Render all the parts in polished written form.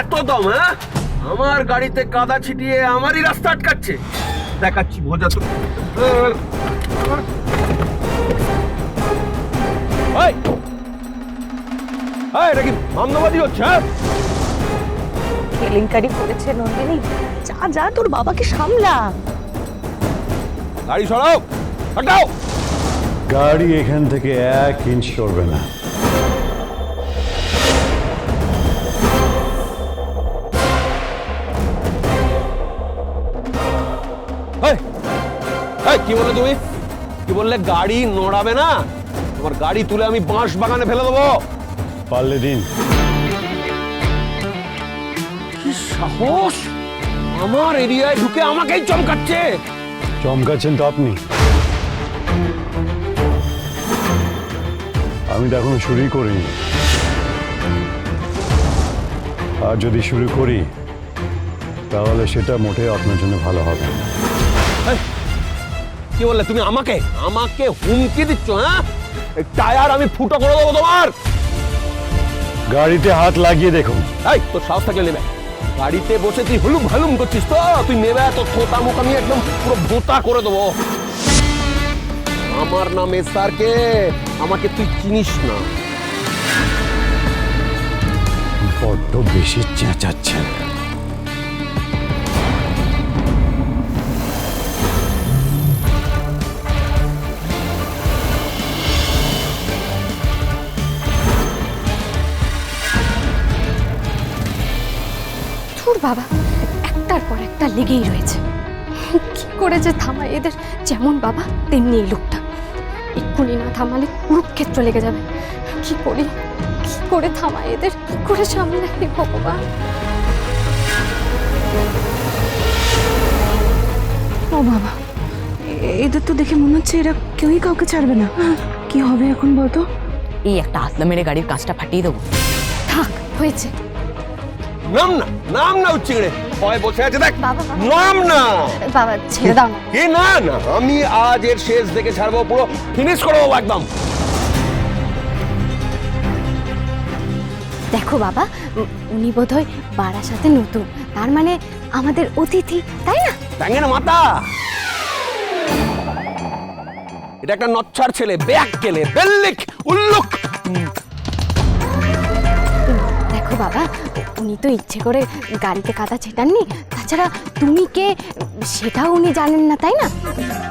এত দম? হ্যাঁ, আমার গাড়িতে কাদা ছিটিয়ে আমারই রাস্তা আটকাচ্ছে। দেখাচ্ছি ভোজা তো। এটা কি মামলাবাদী হচ্ছে? কেলেঙ্কারি করেছে নন্দিনী। যা যা তোর বাবাকে সামলা। গাড়ি সরাও, হটাও। গাড়ি এখান থেকে 1 ইঞ্চ সরবে না। কি বললে তুমি? কি বললে? গাড়ি নড়াবে না? তোমার গাড়ি তুলে আমি বাঁশ বাগানে ফেলে দেবো। পারলে দিন। কি সাহস! আমার এরিয়ায় ঢুকে আমাকেই চমকাচ্ছে। চমকাচ্ছেন তো আপনি। আমি তো এখনো শুরুই করিনি, আর যদি শুরু করি তাহলে সেটা মোটেই আপনার জন্য ভালো হবে না। কি বললে তুমি? আমাকে আমাকে হুমকি দিচ্ছ? হ্যাঁ, টায়ার আমি ফুটো করে দেবো তোমার। গাড়িতে হাত লাগিয়ে দেখুন। এই তোর সাহস থাকলে নেবে। গাড়িতে বসে তুই হুলুম হালুম করছিস তো? তুই নেবে তো থোতা মুখ আমি একদম পুরো ভোতা করে দেবো। আমার নাম এসআরকে, আমাকে তুই চিনিস না। বড্ড বেশি চেঁচাচ্ছেন। বাবা একটার পর একটা লেগেই রয়েছে। কি করে যে থামাই এদের? যেমন বাবা তেমনি এই লোকটা। এক্ষুনি না থামালে কুরুক্ষেত্র লেগে যাবে। কি করি, কি করে থামাই এদের, কি করে সামলাই ভগবান। ও বাবা, এদের তো দেখে মনে হচ্ছে এরা কেউই কাউকে ছাড়বে না। কি হবে এখন বলতো? এই একটা হাতলা মেরে গাড়ির কাঁচটা ফাটিয়ে দেবো। থাক, হয়েছে। নাম না, নাম না উচ্চিংড়ে। ভয় বসে আছে দেখ। বাবা, নাম না। বাবা ছেড়ে দাও না। কি না না, আমি আজ এর শেষ দেখে ছাড়বো, পুরো ফিনিশ করে দেবো একদম। দেখো বাবা, উনি বোধহয় বারাসাতে নতুন, তার মানে আমাদের অতিথি, তাই না? ব্যাঙের মাথা। এটা একটা নচ্ছার ছেলে, ব্যাককেলে, বেল্লিক, উল্লুক। দেখো বাবা, উনি তো ইচ্ছে করে গাড়িতে কাদা ছেটাননি। তাছাড়া তুমি কে সেটাও উনি জানেন না, তাই না?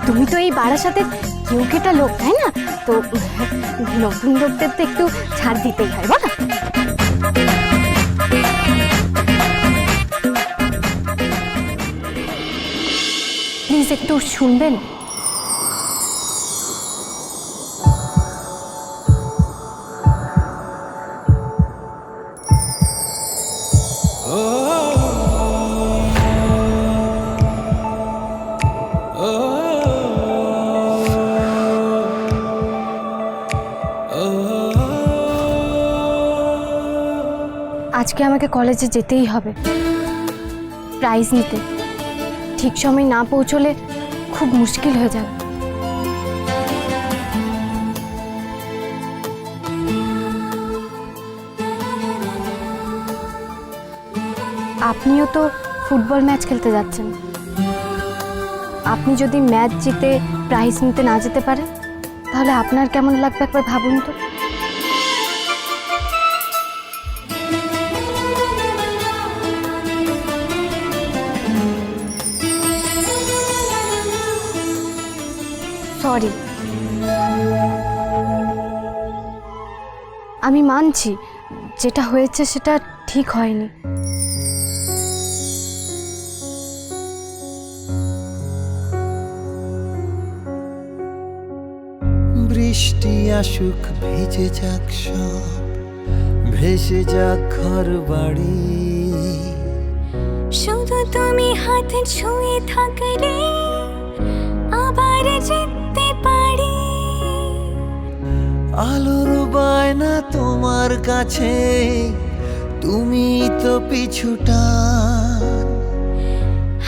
তুমি তো এই বারাসাতের কেউ কেটা লোক, তাই না? তো নতুন লোকদের তো একটু ছাড় দিতেই হয়, বলো? প্লিজ একটু শুনবেন। আজকে আমাকে কলেজে যেতেই হবে প্রাইজ নিতে। ঠিক সময় না পৌঁছলে খুব মুশকিল হয়ে যাবে। আপনিও তো ফুটবল ম্যাচ খেলতে যাচ্ছেন। আপনি যদি ম্যাচ জিতে প্রাইজ নিতে না যেতে পারেন তাহলে আপনার কেমন লাগবে একবার ভাবুন তো। সরি, আমি মানছি যেটা হয়েছে সেটা ঠিক হয়নি। বৃষ্টি আসুক, ভেজে যাক সব, ভেসে যাক ঘর বাড়ি, শুধু তুমি হাতে ছুঁয়ে থাকলে আবার যেতে পারি। আলোর বায়না তোমার কাছে, তুমি তো পিছুটা।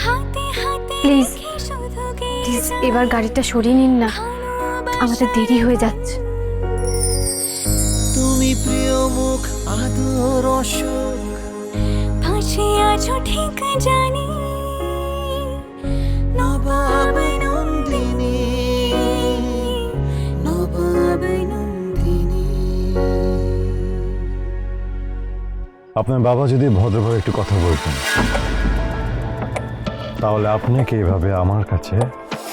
হাতে হাতে প্লিজ শুধু প্লিজ এবার গাড়িটা সরিয়ে নিন না, আমাদের দেরি হয়ে যাচ্ছে। তুমি প্রিয় মুখ, আদর অসুখ, কিছু ঠিক জানি নবাব নন্দিনী নবাব নন্দিনী। আপনার বাবা যদি ভদ্রভাবে একটু কথা বলতেন, তাহলে আপনাকে এভাবে আমার কাছে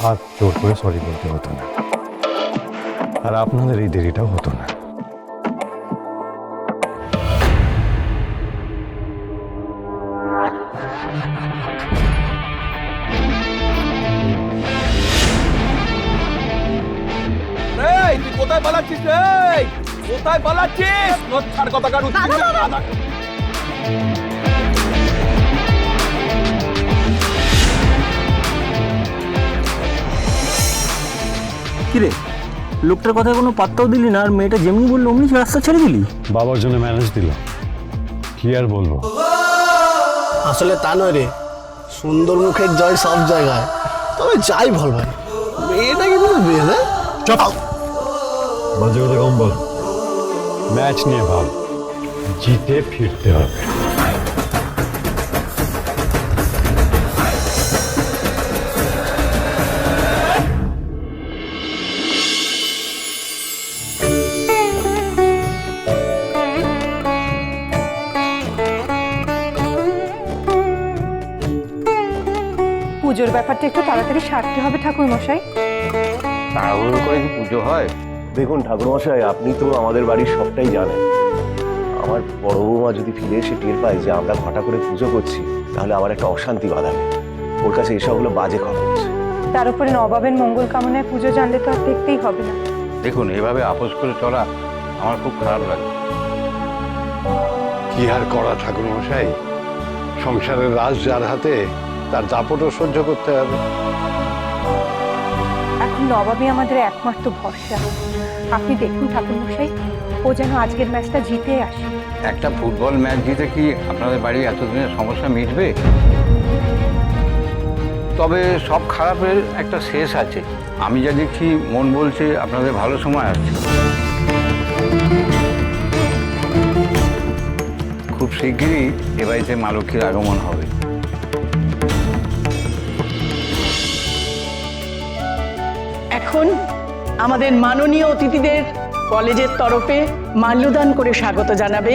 হাত জোর করে সরি বলতে হতো না, আর আপনাদের এই দেরিটাও হতো না। এই তুই কোথায় পালাচ্ছিস রে? কোথায় পালাচ্ছিস? লজ্জার কথা কার উঠছিস? কিরে, লোকটার কথা কোনো পাত্তাও দিলি না, আর মেয়েটা যেমনি বললো অমনি রাস্তা ছেড়ে দিলি? বাবার জন্য ম্যানেজ দিল, কি আর বলবো। আসলে তা নয় রে, সুন্দর মুখের জয় সব জায়গায়। তবে যাই বল ভাই, মেয়েটা কিন্তু বিয়ে না। চপ, বাজে কথা কম বল। ম্যাচ নিয়ে ভাব, জিতে ফিরতে হবে। পুজোর ব্যাপারটা একটু তাড়াতাড়ি সারতে হবে ঠাকুর মশাই। তাড়াহুড়ো করে কি পুজো হয়? দেখুন ঠাকুরমশাই, আপনি তো আমাদের বাড়ির সবটাই জানেন। আমার বড় বৌমা যদি ফিরে এসে টের পায় যে আমরা ঘটা করে পুজো করছি, তাহলে আবার একটা অশান্তি বাঁধাবে। ওর কাছে এসব হলো বাজে খবর। তার উপরে নবাবের মঙ্গল কামনায় পুজো জানলে তো আর দেখতেই হবে না। দেখুন, এভাবে আপোষ করে চলা আমার খুব খারাপ লাগে। কি আর করা ঠাকুর মশাই, সংসারের রাজ যার হাতে, তার দাপটও সহ্য করতে হবে। এখন নবাবই আমাদের একমাত্র ভরসা। আপনি দেখুন ঠাকুর মশাই, ও যেন আজকের ম্যাচটা জিতে আসে। একটা ফুটবল ম্যাচ জিতে কি আপনাদের বাড়ির এতদিনের সমস্যা মিটবে? তবে সব খারাপের একটা শেষ আছে। আমি যা দেখছি, মন বলছে আপনাদের ভালো সময় আসছে। খুব শিগগিরই এ বাড়িতে মা লক্ষ্মীর আগমন হবে। এখন আমাদের মাননীয় অতিথিদের কলেজের তরফে মাল্যদান করে স্বাগত জানাবে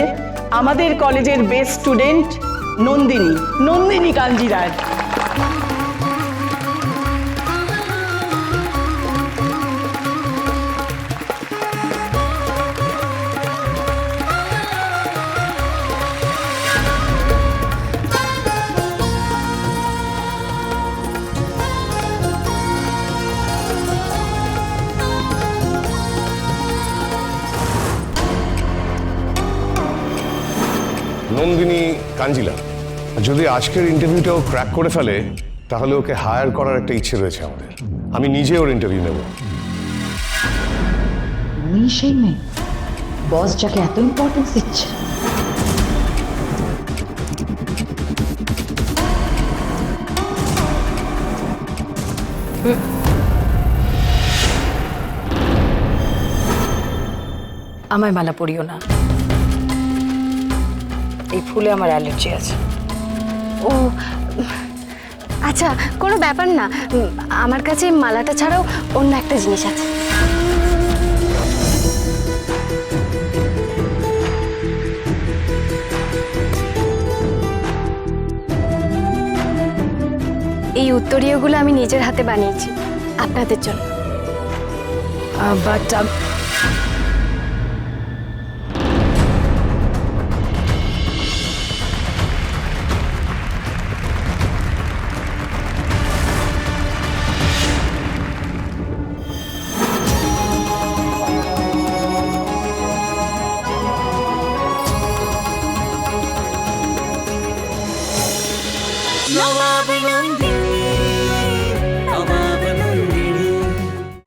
আমাদের কলেজের বেস্ট স্টুডেন্ট নন্দিনী কাঞ্জি রায়। নন্দিনী কাঞ্জিলা, যদি আজকের ইন্টারভিউটাও ক্র্যাক করে ফেলে, তাহলে ওকে হায়ার করার একটা ইচ্ছে রয়েছে আমাদের। আমি নিজে ওর ইন্টারভিউ নেব। আমি সেই মেয়ে, বস যাকে এত ইম্পর্টেন্স দিচ্ছে। আমায় মালা পরিও না, এই ফুলে আমার অ্যালার্জি আছে। ও আচ্ছা, কোনো ব্যাপার না। আমার কাছে মালাটা ছাড়াও অন্য একটা জিনিস আছে। এই উত্তরীয়গুলো আমি নিজের হাতে বানিয়েছি আপনাদের জন্য। বাট